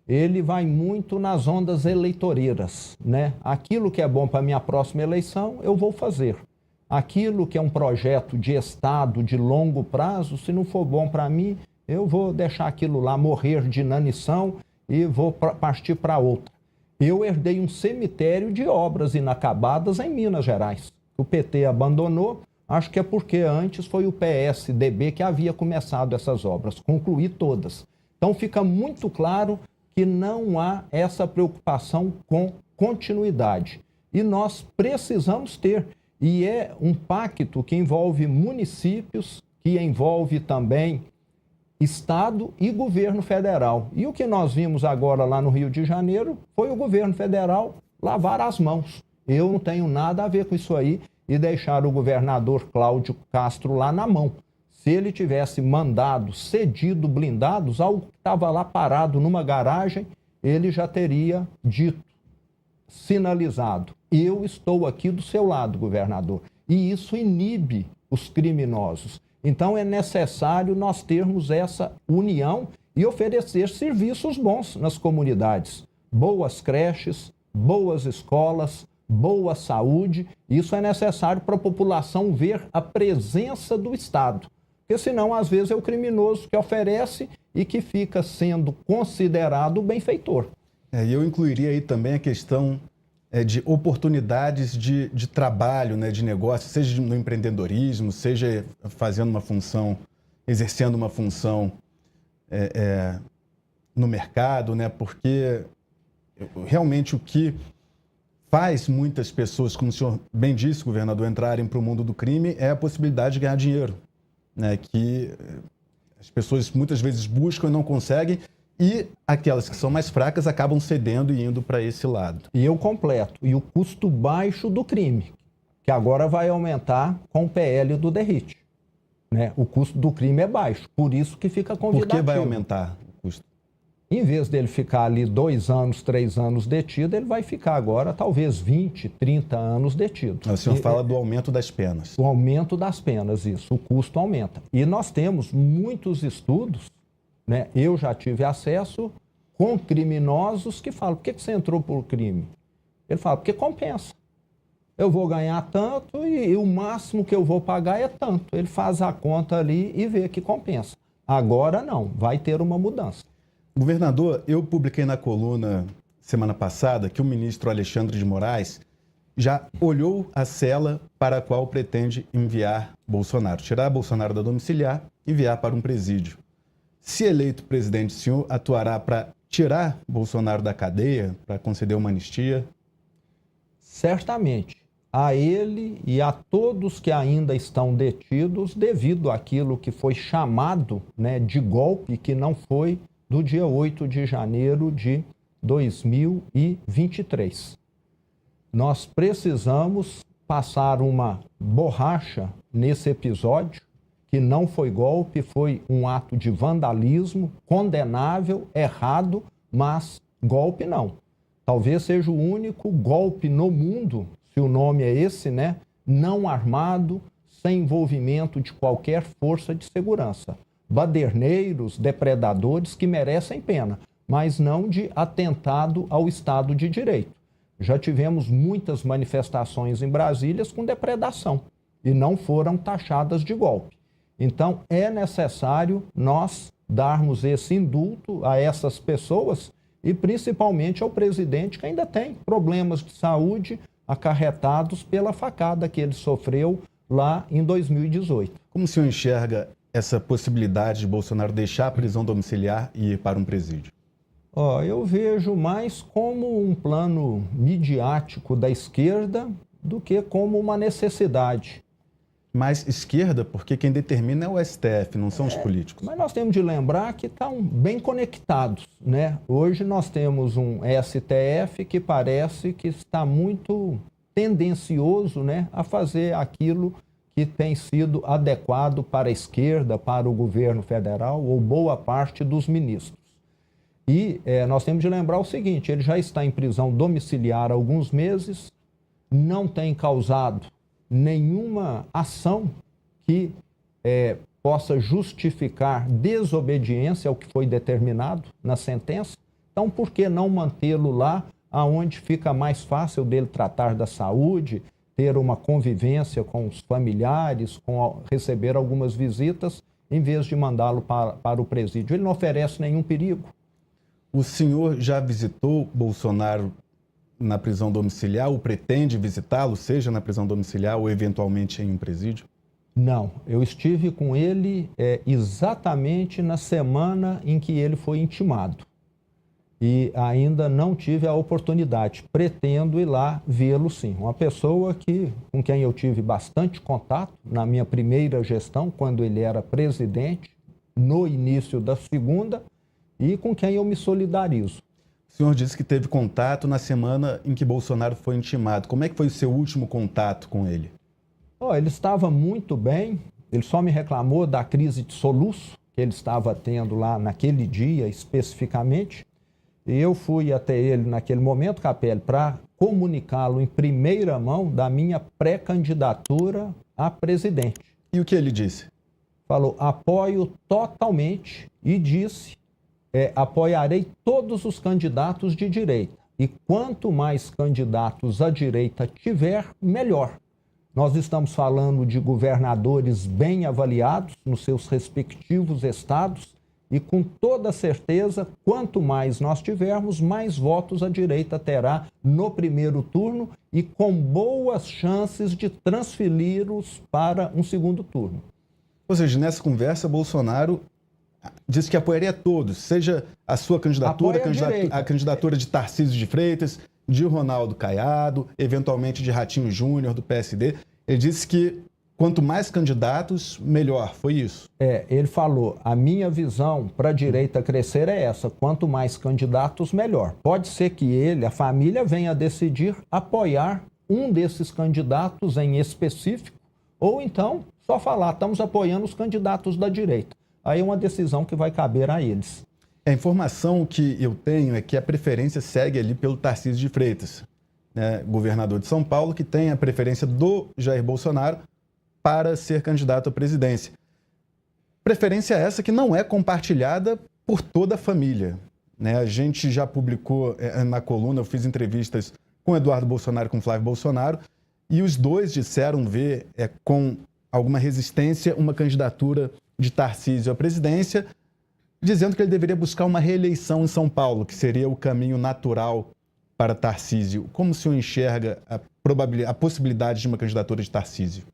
ele vai muito nas ondas eleitoreiras, né? Aquilo que é bom para a minha próxima eleição, eu vou fazer. Aquilo que é um projeto de Estado de longo prazo, se não for bom para mim, eu vou deixar aquilo lá morrer de inanição e vou partir para outra. Eu herdei um cemitério de obras inacabadas em Minas Gerais. O PT abandonou, acho que é porque antes foi o PSDB que havia começado essas obras, concluí todas. Então fica muito claro que não há essa preocupação com continuidade. E nós precisamos ter. E é um pacto que envolve municípios, que envolve também Estado e governo federal. E o que nós vimos agora lá no Rio de Janeiro foi o governo federal lavar as mãos. Eu não tenho nada a ver com isso aí e deixar o governador Cláudio Castro lá na mão. Se ele tivesse mandado, cedido blindados, algo que estava lá parado numa garagem, ele já teria dito, sinalizado: eu estou aqui do seu lado, governador. E isso inibe os criminosos. Então é necessário nós termos essa união e oferecer serviços bons nas comunidades. Boas creches, boas escolas, boa saúde. Isso é necessário para a população ver a presença do Estado. Porque senão, às vezes, é o criminoso que oferece e que fica sendo considerado benfeitor. E eu incluiria aí também a questão de oportunidades de trabalho, né, de negócio, seja no empreendedorismo, seja fazendo uma função, exercendo uma função no mercado, né, porque realmente o que faz muitas pessoas, como o senhor bem disse, governador, entrarem para o mundo do crime é a possibilidade de ganhar dinheiro, né, que as pessoas muitas vezes buscam e não conseguem, e aquelas que são mais fracas acabam cedendo e indo para esse lado. E eu completo, e o custo baixo do crime, que agora vai aumentar com o PL do Derrite, né? O custo do crime é baixo, por isso que fica convidativo. Por que vai aumentar o custo? Em vez dele ficar ali 2 anos, 3 anos detido, ele vai ficar agora talvez 20, 30 anos detido. O senhor fala do aumento das penas. O aumento das penas, isso. O custo aumenta. E nós temos muitos estudos, né? Eu já tive acesso com criminosos que falam: por que você entrou por crime? Ele fala: porque compensa. Eu vou ganhar tanto e o máximo que eu vou pagar é tanto. Ele faz a conta ali e vê que compensa. Agora não, vai ter uma mudança. Governador, eu publiquei na coluna semana passada que o ministro Alexandre de Moraes já olhou a cela para a qual pretende enviar Bolsonaro. Tirar Bolsonaro da domiciliar e enviar para um presídio. Se eleito presidente, o senhor atuará para tirar Bolsonaro da cadeia, para conceder uma anistia? Certamente. A ele e a todos que ainda estão detidos devido àquilo que foi chamado, né, de golpe, que não foi do dia 8 de janeiro de 2023. Nós precisamos passar uma borracha nesse episódio, que não foi golpe, foi um ato de vandalismo, condenável, errado, mas golpe não. Talvez seja o único golpe no mundo, se o nome é esse, né, não armado, sem envolvimento de qualquer força de segurança. Baderneiros, depredadores que merecem pena, mas não de atentado ao Estado de Direito. Já tivemos muitas manifestações em Brasília com depredação e não foram taxadas de golpe. Então, é necessário nós darmos esse indulto a essas pessoas e principalmente ao presidente, que ainda tem problemas de saúde acarretados pela facada que ele sofreu lá em 2018. Como o senhor enxerga essa possibilidade de Bolsonaro deixar a prisão domiciliar e ir para um presídio? Eu vejo mais como um plano midiático da esquerda do que como uma necessidade. Mas esquerda, porque quem determina é o STF, não são os políticos. Mas nós temos de lembrar que estão bem conectados, né? Hoje nós temos um STF que parece que está muito tendencioso, né, a fazer aquilo que tem sido adequado para a esquerda, para o governo federal ou boa parte dos ministros. E nós temos de lembrar o seguinte, ele já está em prisão domiciliar há alguns meses, não tem causado nenhuma ação que possa justificar desobediência ao que foi determinado na sentença. Então, por que não mantê-lo lá, aonde fica mais fácil dele tratar da saúde, ter uma convivência com os familiares, receber algumas visitas, em vez de mandá-lo para o presídio? Ele não oferece nenhum perigo. O senhor já visitou Bolsonaro na prisão domiciliar ou pretende visitá-lo, seja na prisão domiciliar ou eventualmente em um presídio? Não, eu estive com ele exatamente na semana em que ele foi intimado e ainda não tive a oportunidade. Pretendo ir lá vê-lo sim. Uma pessoa com quem eu tive bastante contato na minha primeira gestão, quando ele era presidente, no início da segunda, e com quem eu me solidarizo. O senhor disse que teve contato na semana em que Bolsonaro foi intimado. Como é que foi o seu último contato com ele? Ele estava muito bem, ele só me reclamou da crise de soluço que ele estava tendo lá naquele dia especificamente. E eu fui até ele naquele momento, Capelli, para comunicá-lo em primeira mão da minha pré-candidatura a presidente. E o que ele disse? Falou, apoio totalmente, e disse, apoiarei todos os candidatos de direita. E quanto mais candidatos à direita tiver, melhor. Nós estamos falando de governadores bem avaliados nos seus respectivos estados e, com toda certeza, quanto mais nós tivermos, mais votos a direita terá no primeiro turno e com boas chances de transferi-los para um segundo turno. Ou seja, nessa conversa, Bolsonaro disse que apoiaria todos, seja a sua candidatura, a candidatura de Tarcísio de Freitas, de Ronaldo Caiado, eventualmente de Ratinho Júnior, do PSD. Ele disse que quanto mais candidatos, melhor. Foi isso? Ele falou, a minha visão para a direita crescer é essa, quanto mais candidatos, melhor. Pode ser que ele, a família, venha decidir apoiar um desses candidatos em específico, ou então só falar, estamos apoiando os candidatos da direita. Aí é uma decisão que vai caber a eles. A informação que eu tenho é que a preferência segue ali pelo Tarcísio de Freitas, né, governador de São Paulo, que tem a preferência do Jair Bolsonaro para ser candidato à presidência. Preferência essa que não é compartilhada por toda a família, né? A gente já publicou na coluna, eu fiz entrevistas com Eduardo Bolsonaro e com Flávio Bolsonaro, e os dois disseram ver com alguma resistência uma candidatura de Tarcísio à presidência, dizendo que ele deveria buscar uma reeleição em São Paulo, que seria o caminho natural para Tarcísio. Como o senhor enxerga a possibilidade de uma candidatura de Tarcísio?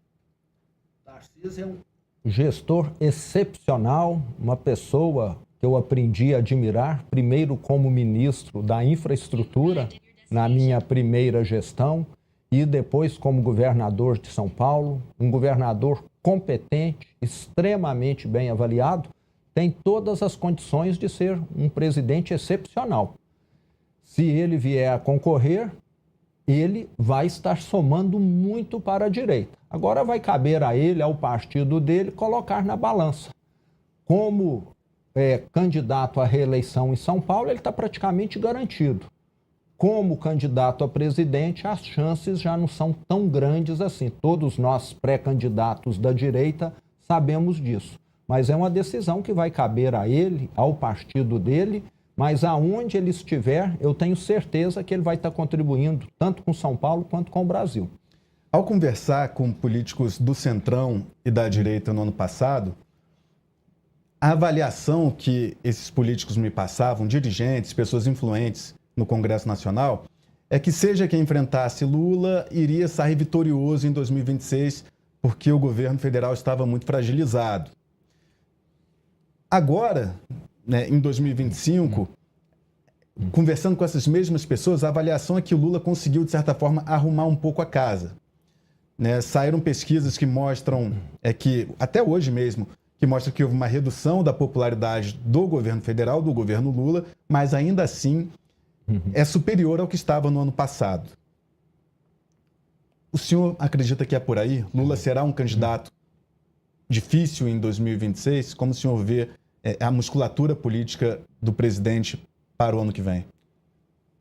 Tarcísio é um gestor excepcional, uma pessoa que eu aprendi a admirar, primeiro como ministro da infraestrutura, na minha primeira gestão, e depois como governador de São Paulo, um governador competente, extremamente bem avaliado, tem todas as condições de ser um presidente excepcional. Se ele vier a concorrer, ele vai estar somando muito para a direita. Agora vai caber a ele, ao partido dele, colocar na balança. Como candidato à reeleição em São Paulo, ele está praticamente garantido. Como candidato a presidente, as chances já não são tão grandes assim. Todos nós, pré-candidatos da direita, sabemos disso. Mas é uma decisão que vai caber a ele, ao partido dele, mas aonde ele estiver, eu tenho certeza que ele vai estar contribuindo tanto com São Paulo quanto com o Brasil. Ao conversar com políticos do Centrão e da direita no ano passado, a avaliação que esses políticos me passavam, dirigentes, pessoas influentes no Congresso Nacional, é que seja quem enfrentasse Lula, iria sair vitorioso em 2026, porque o governo federal estava muito fragilizado. Agora, né, em 2025, conversando com essas mesmas pessoas, a avaliação é que o Lula conseguiu, de certa forma, arrumar um pouco a casa. Né? Saíram pesquisas que mostram, que até hoje mesmo, que mostram que houve uma redução da popularidade do governo federal, do governo Lula, mas ainda assim é superior ao que estava no ano passado. O senhor acredita que é por aí? Lula será um candidato difícil em 2026? Como o senhor vê a musculatura política do presidente para o ano que vem?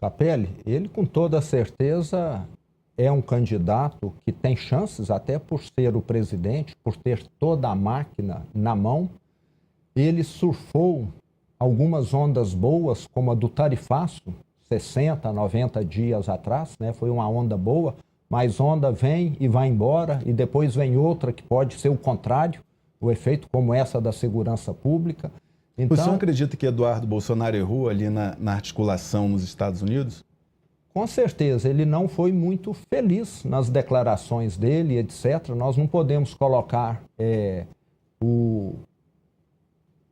Capelli, ele com toda certeza é um candidato que tem chances, até por ser o presidente, por ter toda a máquina na mão. Ele surfou algumas ondas boas, como a do tarifaço, 60, 90 dias atrás, né? Foi uma onda boa, mas onda vem e vai embora, e depois vem outra que pode ser o contrário, o efeito como essa da segurança pública. Então, o senhor acredita que Eduardo Bolsonaro errou ali na articulação nos Estados Unidos? Com certeza, ele não foi muito feliz nas declarações dele, etc. Nós não podemos colocar o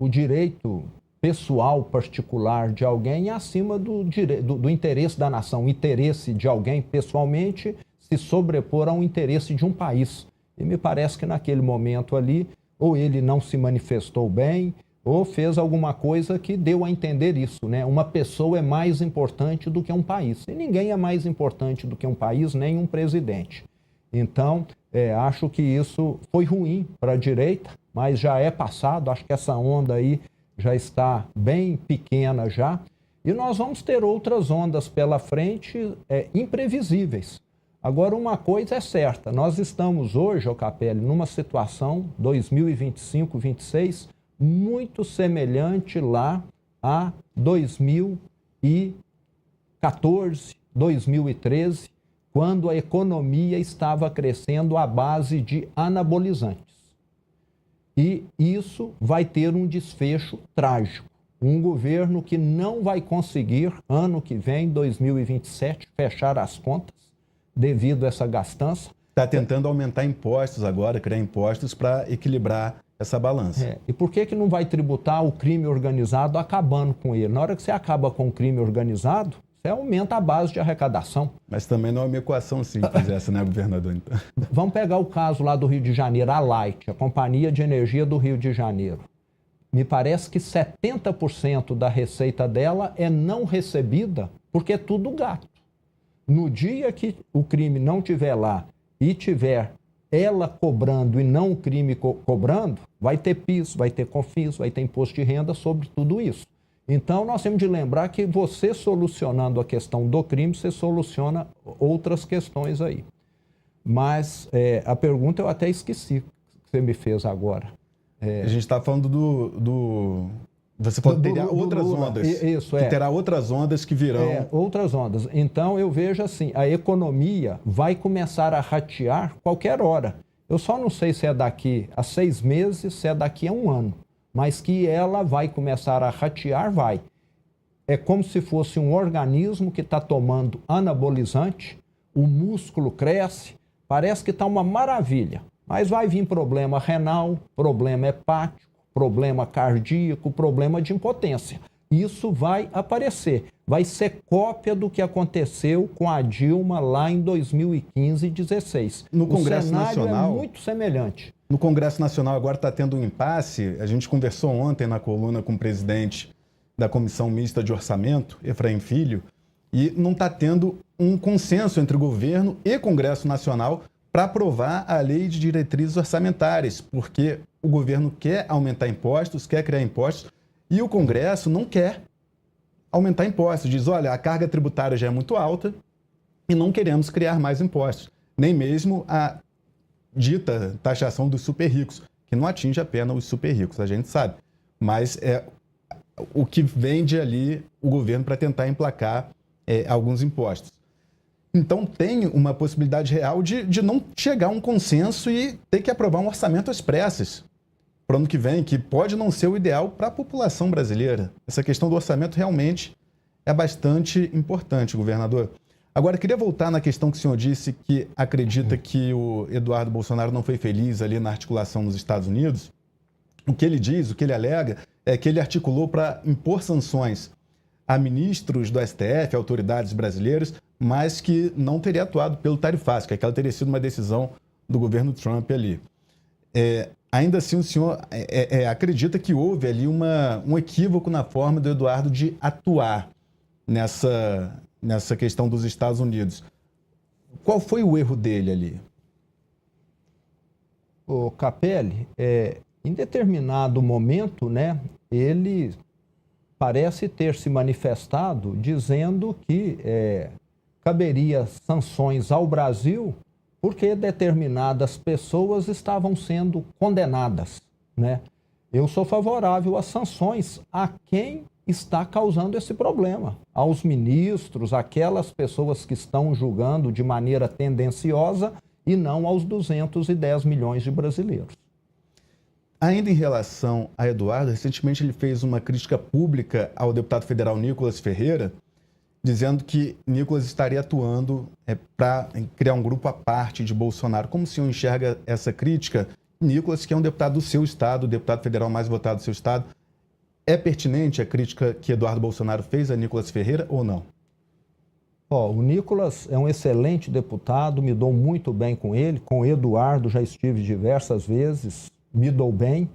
direito pessoal particular de alguém acima do interesse da nação. O interesse de alguém, pessoalmente, se sobrepor a um interesse de um país. E me parece que naquele momento ali, ou ele não se manifestou bem, ou fez alguma coisa que deu a entender isso, né? Uma pessoa é mais importante do que um país. E ninguém é mais importante do que um país, nem um presidente. Então, acho que isso foi ruim para a direita, mas já é passado. Acho que essa onda aí já está bem pequena já. E nós vamos ter outras ondas pela frente imprevisíveis. Agora, uma coisa é certa. Nós estamos hoje, Capelli, numa situação 2025, 2026, muito semelhante lá a 2014, 2013, quando a economia estava crescendo à base de anabolizantes. E isso vai ter um desfecho trágico. Um governo que não vai conseguir, ano que vem, 2027, fechar as contas devido a essa gastança. Está tentando aumentar impostos agora, criar impostos para equilibrar essa balança. E por que não vai tributar o crime organizado acabando com ele? Na hora que você acaba com o crime organizado, você aumenta a base de arrecadação. Mas também não é uma equação simples essa, né, governador? Então. Vamos pegar o caso lá do Rio de Janeiro, a Light, a Companhia de Energia do Rio de Janeiro. Me parece que 70% da receita dela é não recebida porque é tudo gato. No dia que o crime não estiver lá e tiver ela cobrando e não o crime cobrando, vai ter PIS, vai ter COFINS, vai ter imposto de renda sobre tudo isso. Então, nós temos de lembrar que você solucionando a questão do crime, você soluciona outras questões aí. Mas a pergunta eu até esqueci que você me fez agora. A gente está falando Você falou que teria outras ondas. Isso, que terá outras ondas que virão. Outras ondas. Então, eu vejo assim, a economia vai começar a ratear qualquer hora. Eu só não sei se é daqui a 6 meses, se é daqui a 1 ano. Mas que ela vai começar a ratear, vai. É como se fosse um organismo que está tomando anabolizante, o músculo cresce, parece que está uma maravilha. Mas vai vir problema renal, problema hepático, problema cardíaco, problema de impotência. Isso vai aparecer. Vai ser cópia do que aconteceu com a Dilma lá em 2015 e 2016. No Congresso Nacional, o cenário é muito semelhante. No Congresso Nacional agora está tendo um impasse. A gente conversou ontem na coluna com o presidente da Comissão Mista de Orçamento, Efraim Filho, e não está tendo um consenso entre o governo e Congresso Nacional para aprovar a lei de diretrizes orçamentárias, porque o governo quer aumentar impostos, quer criar impostos, e o Congresso não quer aumentar impostos. Diz, olha, a carga tributária já é muito alta e não queremos criar mais impostos. Nem mesmo a dita taxação dos super ricos, que não atinge apenas os super ricos, a gente sabe. Mas é o que vende ali o governo para tentar emplacar alguns impostos. Então tem uma possibilidade real de não chegar a um consenso e ter que aprovar um orçamento às pressas para o ano que vem, que pode não ser o ideal para a população brasileira. Essa questão do orçamento realmente é bastante importante, governador. Agora, queria voltar na questão que o senhor disse, que acredita que o Eduardo Bolsonaro não foi feliz ali na articulação nos Estados Unidos. O que ele diz, o que ele alega, é que ele articulou para impor sanções a ministros do STF, autoridades brasileiras, mas que não teria atuado pelo tarifaço, que aquela teria sido uma decisão do governo Trump ali. Ainda assim, o senhor acredita que houve ali um equívoco na forma do Eduardo de atuar nessa questão dos Estados Unidos. Qual foi o erro dele ali? O Capelli, em determinado momento, né, ele parece ter se manifestado dizendo que caberia sanções ao Brasil porque determinadas pessoas estavam sendo condenadas, né? Eu sou favorável às sanções a quem está causando esse problema, aos ministros, aquelas pessoas que estão julgando de maneira tendenciosa e não aos 210 milhões de brasileiros. Ainda em relação a Eduardo, recentemente ele fez uma crítica pública ao deputado federal Nicolas Ferreira, dizendo que Nicolas estaria atuando para criar um grupo à parte de Bolsonaro. Como o senhor enxerga essa crítica? Nicolas, que é um deputado do seu estado, o deputado federal mais votado do seu estado, é pertinente a crítica que Eduardo Bolsonaro fez a Nicolas Ferreira ou não? O Nicolas é um excelente deputado, me dou muito bem com ele, com o Eduardo já estive diversas vezes, me dou bem.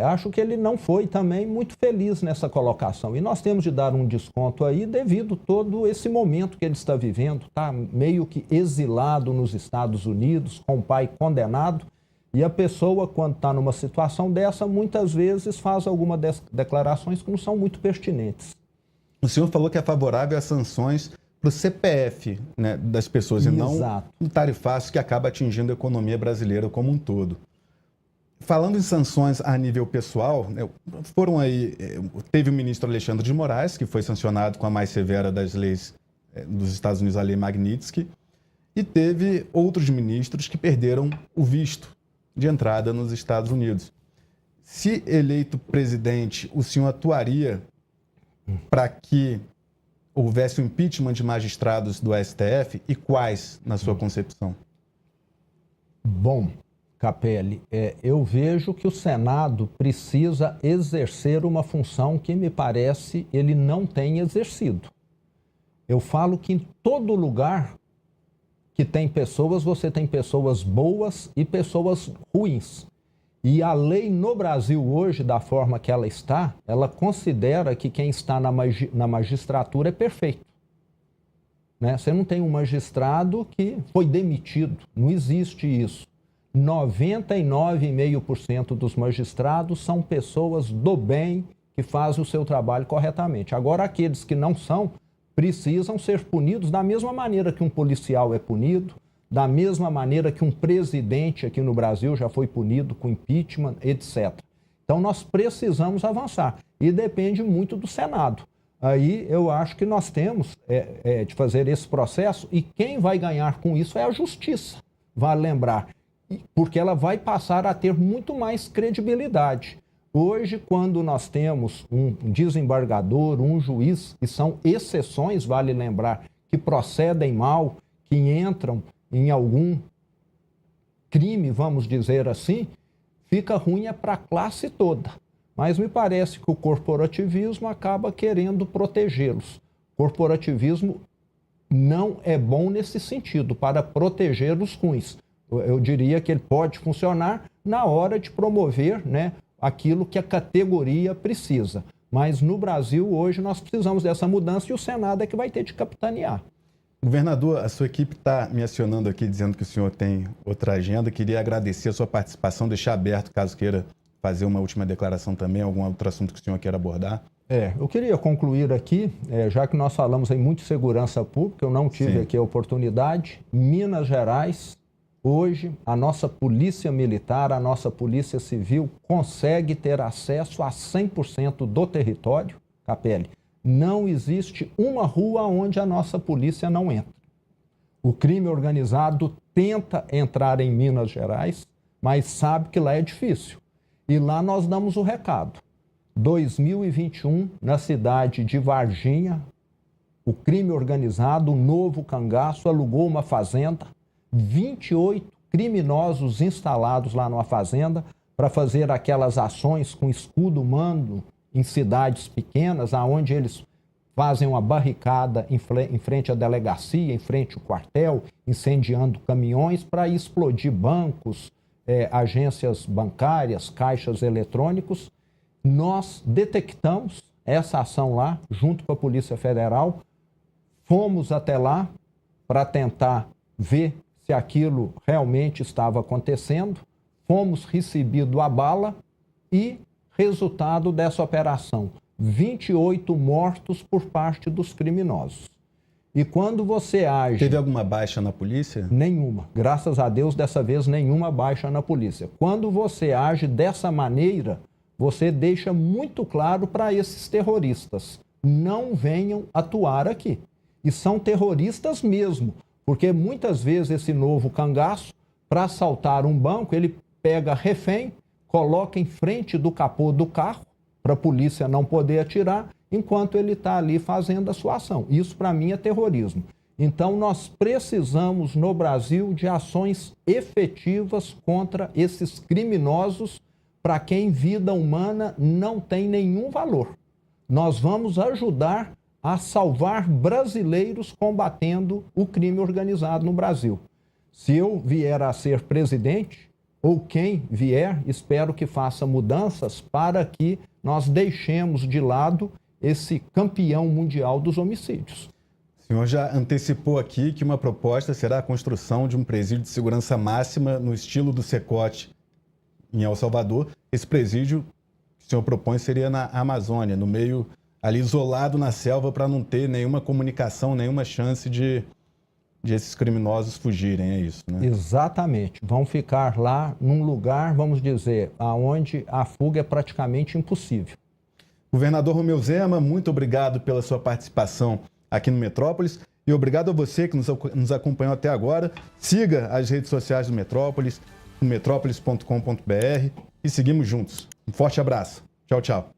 Acho que ele não foi também muito feliz nessa colocação. E nós temos de dar um desconto aí devido todo esse momento que ele está vivendo. Está meio que exilado nos Estados Unidos, com o pai condenado. E a pessoa, quando está numa situação dessa, muitas vezes faz algumas declarações que não são muito pertinentes. O senhor falou que é favorável às sanções para o CPF, né, das pessoas. Exato. E não um tarifaço que acaba atingindo a economia brasileira como um todo. Falando em sanções a nível pessoal, teve o ministro Alexandre de Moraes, que foi sancionado com a mais severa das leis dos Estados Unidos, a lei Magnitsky, e teve outros ministros que perderam o visto de entrada nos Estados Unidos. Se eleito presidente, o senhor atuaria para que houvesse o impeachment de magistrados do STF e quais, na sua concepção? Bom, Capelli, eu vejo que o Senado precisa exercer uma função que, me parece, ele não tem exercido. Eu falo que em todo lugar que tem pessoas, você tem pessoas boas e pessoas ruins. E a lei no Brasil hoje, da forma que ela está, ela considera que quem está na magistratura é perfeito. Né? Você não tem um magistrado que foi demitido, não existe isso. 99,5% dos magistrados são pessoas do bem que fazem o seu trabalho corretamente. Agora, aqueles que não são, precisam ser punidos da mesma maneira que um policial é punido, da mesma maneira que um presidente aqui no Brasil já foi punido com impeachment, etc. Então, nós precisamos avançar e depende muito do Senado. Aí eu acho que nós temos de fazer esse processo e quem vai ganhar com isso é a justiça, vale lembrar. Porque ela vai passar a ter muito mais credibilidade. Hoje, quando nós temos um desembargador, um juiz, e são exceções, vale lembrar, que procedem mal, que entram em algum crime, vamos dizer assim, fica ruim para a classe toda. Mas me parece que o corporativismo acaba querendo protegê-los. Corporativismo não é bom nesse sentido, para proteger os ruins. Eu diria que ele pode funcionar na hora de promover, né, aquilo que a categoria precisa. Mas no Brasil, hoje, nós precisamos dessa mudança e o Senado é que vai ter de capitanear. Governador, a sua equipe está me acionando aqui, dizendo que o senhor tem outra agenda. Queria agradecer a sua participação, deixar aberto, caso queira fazer uma última declaração também, algum outro assunto que o senhor queira abordar. Eu queria concluir aqui, já que nós falamos em muito segurança pública, eu não tive aqui a oportunidade. Minas Gerais, hoje, a nossa polícia militar, a nossa polícia civil consegue ter acesso a 100% do território, Capelli. Não existe uma rua onde a nossa polícia não entra. O crime organizado tenta entrar em Minas Gerais, mas sabe que lá é difícil. E lá nós damos o recado. 2021, na cidade de Varginha, o crime organizado, o novo cangaço, alugou uma fazenda, 28 criminosos instalados lá numa fazenda para fazer aquelas ações com escudo humano em cidades pequenas, aonde eles fazem uma barricada em frente à delegacia, em frente ao quartel, incendiando caminhões para explodir bancos, agências bancárias, caixas eletrônicos. Nós detectamos essa ação lá, junto com a Polícia Federal, fomos até lá para tentar ver se aquilo realmente estava acontecendo, fomos recebidos a bala e resultado dessa operação, 28 mortos por parte dos criminosos. E quando você age... Teve alguma baixa na polícia? Nenhuma. Graças a Deus, dessa vez, nenhuma baixa na polícia. Quando você age dessa maneira, você deixa muito claro para esses terroristas, não venham atuar aqui. E são terroristas mesmo, porque muitas vezes esse novo cangaço, para assaltar um banco, ele pega refém, coloca em frente do capô do carro, para a polícia não poder atirar, enquanto ele está ali fazendo a sua ação. Isso, para mim, é terrorismo. Então, nós precisamos, no Brasil, de ações efetivas contra esses criminosos, para quem vida humana não tem nenhum valor. Nós vamos ajudar a salvar brasileiros combatendo o crime organizado no Brasil. Se eu vier a ser presidente, ou quem vier, espero que faça mudanças para que nós deixemos de lado esse campeão mundial dos homicídios. O senhor já antecipou aqui que uma proposta será a construção de um presídio de segurança máxima no estilo do Cecote em El Salvador. Esse presídio que o senhor propõe seria na Amazônia, no meio ali isolado na selva, para não ter nenhuma comunicação, nenhuma chance de esses criminosos fugirem, é isso, né? Exatamente. Vão ficar lá num lugar, vamos dizer, onde a fuga é praticamente impossível. Governador Romeu Zema, muito obrigado pela sua participação aqui no Metrópolis e obrigado a você que nos acompanhou até agora. Siga as redes sociais do Metrópolis, metrópolis.com.br e seguimos juntos. Um forte abraço. Tchau, tchau.